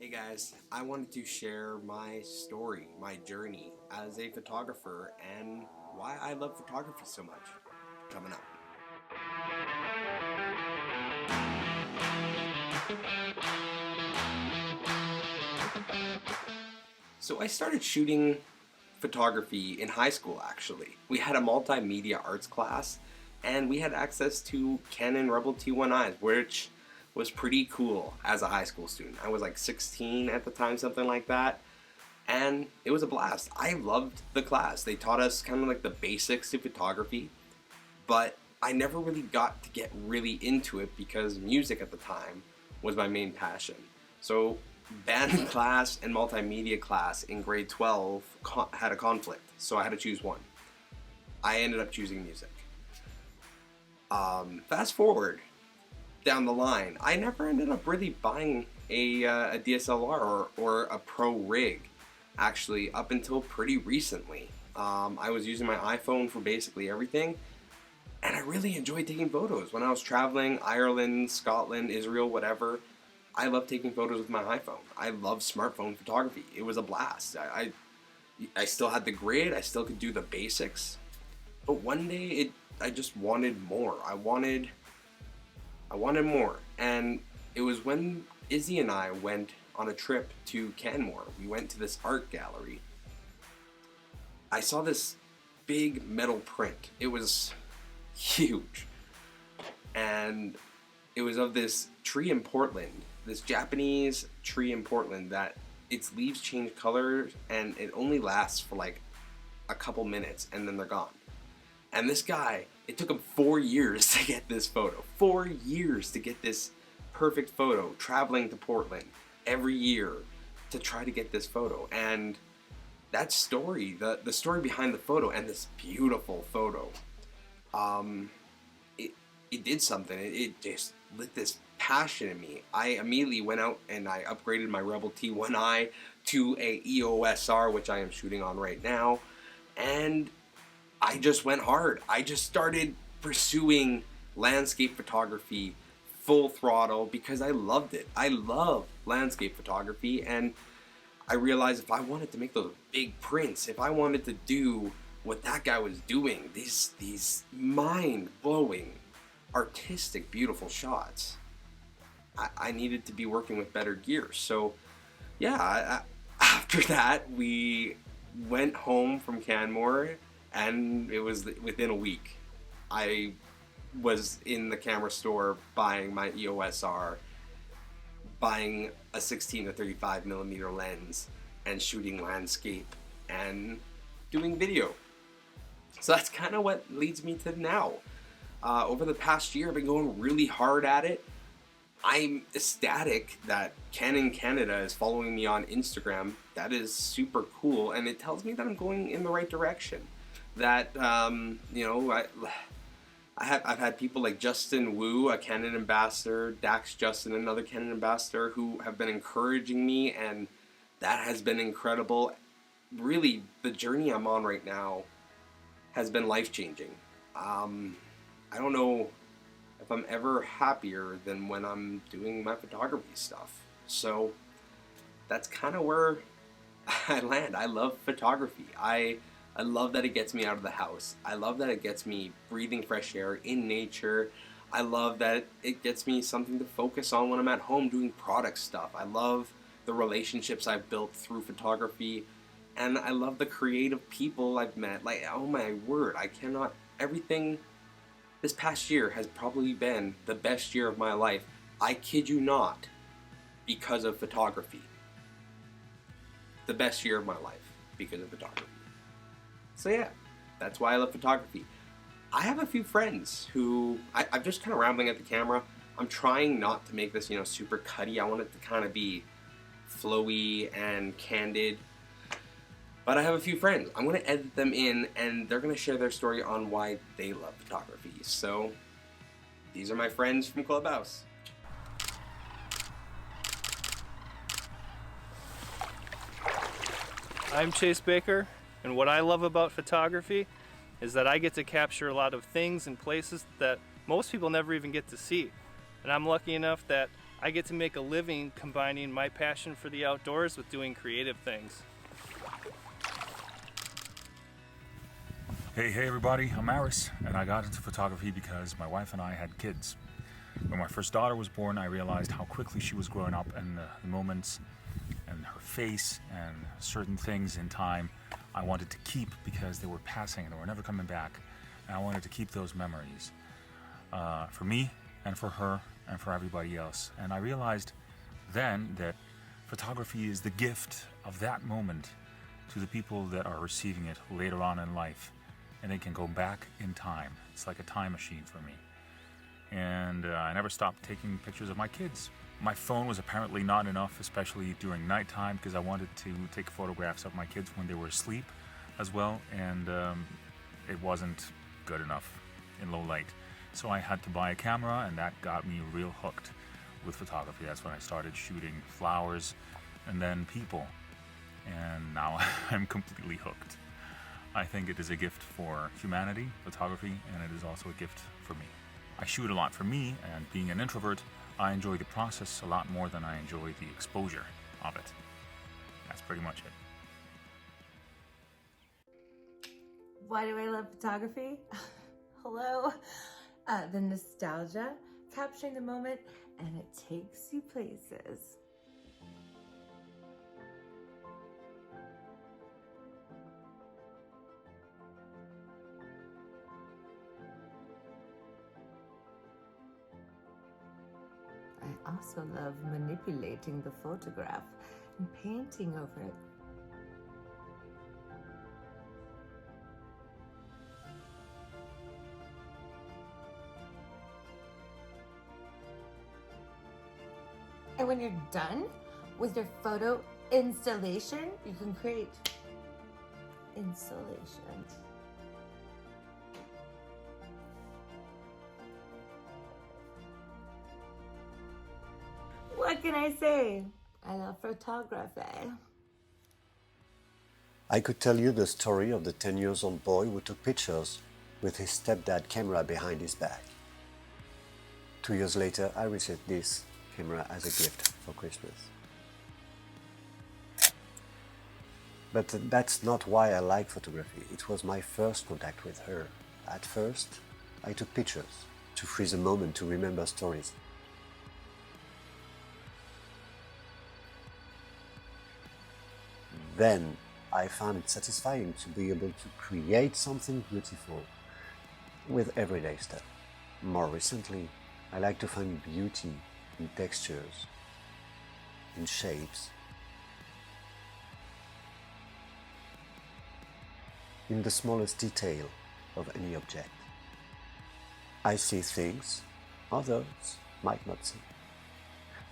Hey guys, I wanted to share my story, my journey as a photographer, and why I love photography so much. Coming up. So I started shooting photography in high school actually. We had a multimedia arts class and we had access to Canon Rebel T1Is, which was pretty cool as a high school student. I was like 16 at the time, something like that. And it was a blast. I loved the class. They taught us kind of like the basics to photography, but I never really got to get really into it because music at the time was my main passion. So band class and multimedia class in grade 12 had a conflict, so I had to choose one. I ended up choosing music. Fast forward down the line, I never ended up really buying a DSLR or a pro rig, actually, up until pretty recently. I was using my iPhone for basically everything, and I really enjoyed taking photos. When I was traveling, Ireland, Scotland, Israel, whatever, I love taking photos with my iPhone. I love smartphone photography. It was a blast. I still had the grid. I still could do the basics. But one day, I just wanted more. I wanted more. And it was when Izzy and I went on a trip to Canmore. We went to this art gallery. I saw this big metal print. It was huge. And it was of this tree in Portland, this Japanese tree in Portland that its leaves change colors and it only lasts for like a couple minutes and then they're gone. And this guy, it took him 4 years to get this photo. 4 years to get this perfect photo, traveling to Portland every year to try to get this photo. And that story, the story behind the photo and this beautiful photo, it did something. It just lit this passion in me. I immediately went out and I upgraded my Rebel T1I to a EOS R, which I am shooting on right now, and I just went hard. I just started pursuing landscape photography full throttle because I loved it. I love landscape photography, and I realized if I wanted to make those big prints, if I wanted to do what that guy was doing, these mind-blowing, artistic, beautiful shots, I needed to be working with better gear. So yeah, after that we went home from Canmore, and it was within a week I was in the camera store buying my EOS R, buying a 16 to 35 millimeter lens, and shooting landscape and doing video. So that's kind of what leads me to now. Over the past year, I've been going really hard at it. I'm ecstatic that Canon Canada is following me on Instagram. That is super cool, and it tells me that I'm going in the right direction. That I've had people like Justin Wu, a Canon ambassador, Dax Justin, another Canon ambassador, who have been encouraging me, and that has been incredible. Really, the journey I'm on right now has been life-changing. I don't know if I'm ever happier than when I'm doing my photography stuff. So that's kind of where I land. I love photography. I love that it gets me out of the house. I love that it gets me breathing fresh air in nature. I love that it gets me something to focus on when I'm at home doing product stuff. I love the relationships I've built through photography, and I love the creative people I've met. Like, oh my word, everything this past year has probably been the best year of my life. I kid you not, because of photography. The best year of my life because of photography. So yeah, that's why I love photography. I have a few friends who, I'm just kind of rambling at the camera. I'm trying not to make this, super cutty. I want it to kind of be flowy and candid. But I have a few friends. I'm going to edit them in, and they're going to share their story on why they love photography. So, these are my friends from Clubhouse. I'm Chase Baker, and what I love about photography is that I get to capture a lot of things and places that most people never even get to see. And I'm lucky enough that I get to make a living combining my passion for the outdoors with doing creative things. Hey everybody, I'm Aris, and I got into photography because my wife and I had kids. When my first daughter was born, I realized how quickly she was growing up, and the moments and her face and certain things in time I wanted to keep because they were passing and they were never coming back. And I wanted to keep those memories for me and for her and for everybody else. And I realized then that photography is the gift of that moment to the people that are receiving it later on in life. And they can go back in time. It's like a time machine for me. And I never stopped taking pictures of my kids. My phone was apparently not enough, especially during nighttime, because I wanted to take photographs of my kids when they were asleep as well, and it wasn't good enough in low light. So I had to buy a camera, and that got me real hooked with photography. That's when I started shooting flowers and then people, and now I'm completely hooked. I think it is a gift for humanity, photography, and it is also a gift for me. I shoot a lot for me, and being an introvert, I enjoy the process a lot more than I enjoy the exposure of it. That's pretty much it. Why do I love photography? Hello? The nostalgia, capturing the moment, and it takes you places. I also love manipulating the photograph and painting over it. And when you're done with your photo installation, you can create installation. What can I say? I love photography. I could tell you the story of the 10-year-old boy who took pictures with his stepdad camera behind his back. 2 years later, I received this camera as a gift for Christmas. But that's not why I like photography. It was my first contact with her. At first, I took pictures to freeze a moment, to remember stories. Then I found it satisfying to be able to create something beautiful with everyday stuff. More recently, I like to find beauty in textures, in shapes, in the smallest detail of any object. I see things others might not see.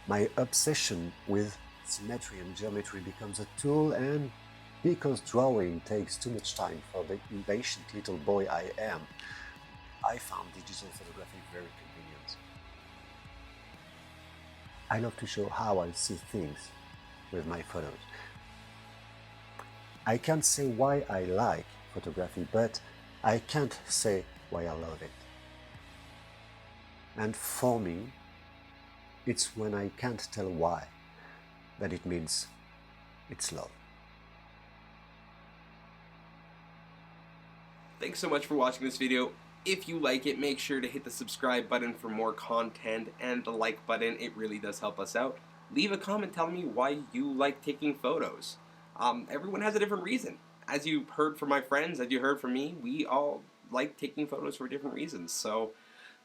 My obsession with symmetry and geometry becomes a tool, and because drawing takes too much time for the impatient little boy I am, I found digital photography very convenient. I love to show how I see things with my photos. I can't say why I like photography, but I can't say why I love it. And for me, it's when I can't tell why that it means it's love. Thanks so much for watching this video. If you like it, make sure to hit the subscribe button for more content and the like button. It really does help us out. Leave a comment telling me why you like taking photos. Everyone has a different reason. As you heard from my friends, as you heard from me, we all like taking photos for different reasons. So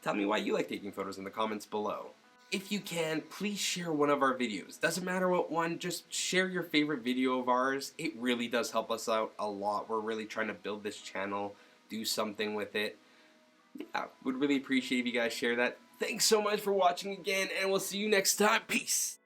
tell me why you like taking photos in the comments below. If you can, please share one of our videos. Doesn't matter what one, just share your favorite video of ours. It really does help us out a lot. We're really trying to build this channel, do something with it. Yeah, would really appreciate if you guys share that. Thanks so much for watching again, and we'll see you next time. Peace!